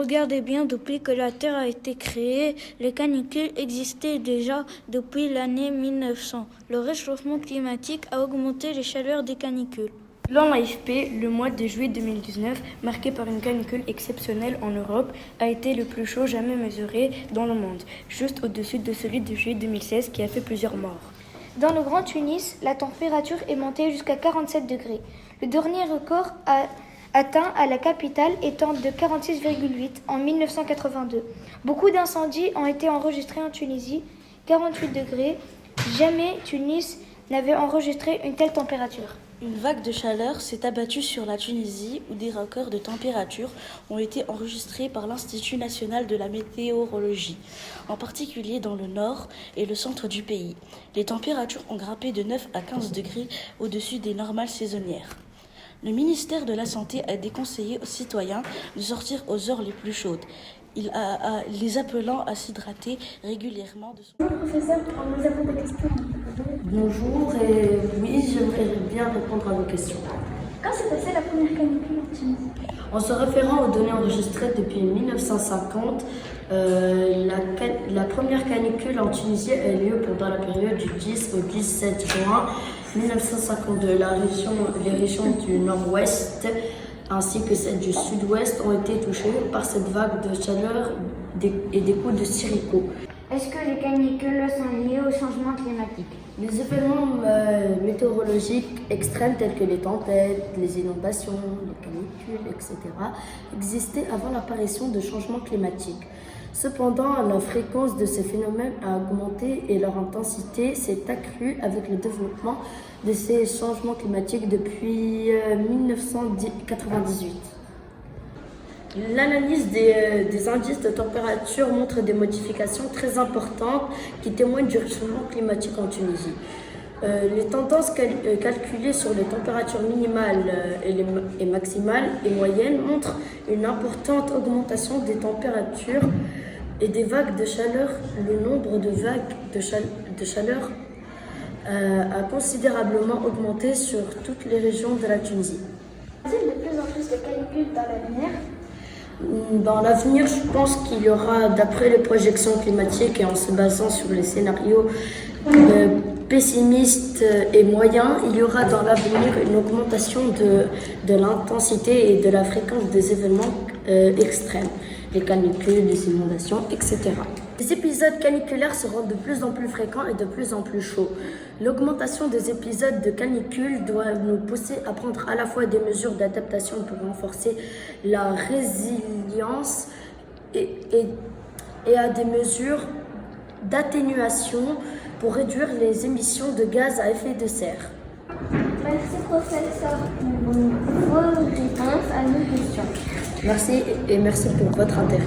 regardez bien, depuis que la Terre a été créée, les canicules existaient déjà depuis l'année 1900. Le réchauffement climatique a augmenté les chaleurs des canicules. Selon l'AFP, le mois de juillet 2019, marqué par une canicule exceptionnelle en Europe, a été le plus chaud jamais mesuré dans le monde, juste au-dessus de celui de juillet 2016 qui a fait plusieurs morts. Dans le Grand Tunis, la température est montée jusqu'à 47 degrés. Le dernier record atteint à la capitale étant de 46,8 en 1982. Beaucoup d'incendies ont été enregistrés en Tunisie, 48 degrés. Jamais Tunis n'avait enregistré une telle température. Une vague de chaleur s'est abattue sur la Tunisie où des records de température ont été enregistrés par l'Institut national de la météorologie, en particulier dans le nord et le centre du pays. Les températures ont grimpé de 9 à 15 degrés au-dessus des normales saisonnières. Le ministère de la Santé a déconseillé aux citoyens de sortir aux heures les plus chaudes, les appelant à s'hydrater régulièrement. Bonjour professeur, nous avons des questions. Bonjour, et oui, j'aimerais bien répondre à vos questions. Quand s'est passée la première canicule en Tunisie? En se référant aux données enregistrées depuis 1950, la première canicule en Tunisie a eu lieu pendant la période du 10 au 17 juin 1952. Les régions du nord-ouest ainsi que celles du sud-ouest ont été touchées par cette vague de chaleur et des coups de sirocco. Est-ce que les canicules sont liées au changement climatique? Les événements météorologiques extrêmes tels que les tempêtes, les inondations, les canicules, etc. existaient avant l'apparition de changements climatiques. Cependant, la fréquence de ces phénomènes a augmenté et leur intensité s'est accrue avec le développement de ces changements climatiques depuis 1998. L'analyse des indices de température montre des modifications très importantes qui témoignent du réchauffement climatique en Tunisie. Les tendances calculées sur les températures minimales et maximales et moyennes montrent une importante augmentation des températures et des vagues de chaleur. Le nombre de vagues de chaleur a considérablement augmenté sur toutes les régions de la Tunisie. Y a-t-il de plus en plus de canicules dans l'avenir? Dans l'avenir, je pense qu'il y aura, d'après les projections climatiques et en se basant sur les scénarios pessimistes et moyens, il y aura dans l'avenir une augmentation de l'intensité et de la fréquence des événements extrêmes, les canicules, les inondations, etc. Les épisodes caniculaires seront de plus en plus fréquents et de plus en plus chauds. L'augmentation des épisodes de canicule doit nous pousser à prendre à la fois des mesures d'adaptation pour renforcer la résilience et à des mesures d'atténuation pour réduire les émissions de gaz à effet de serre. Merci professeur pour vos réponses à nos questions. Merci et merci pour votre intérêt.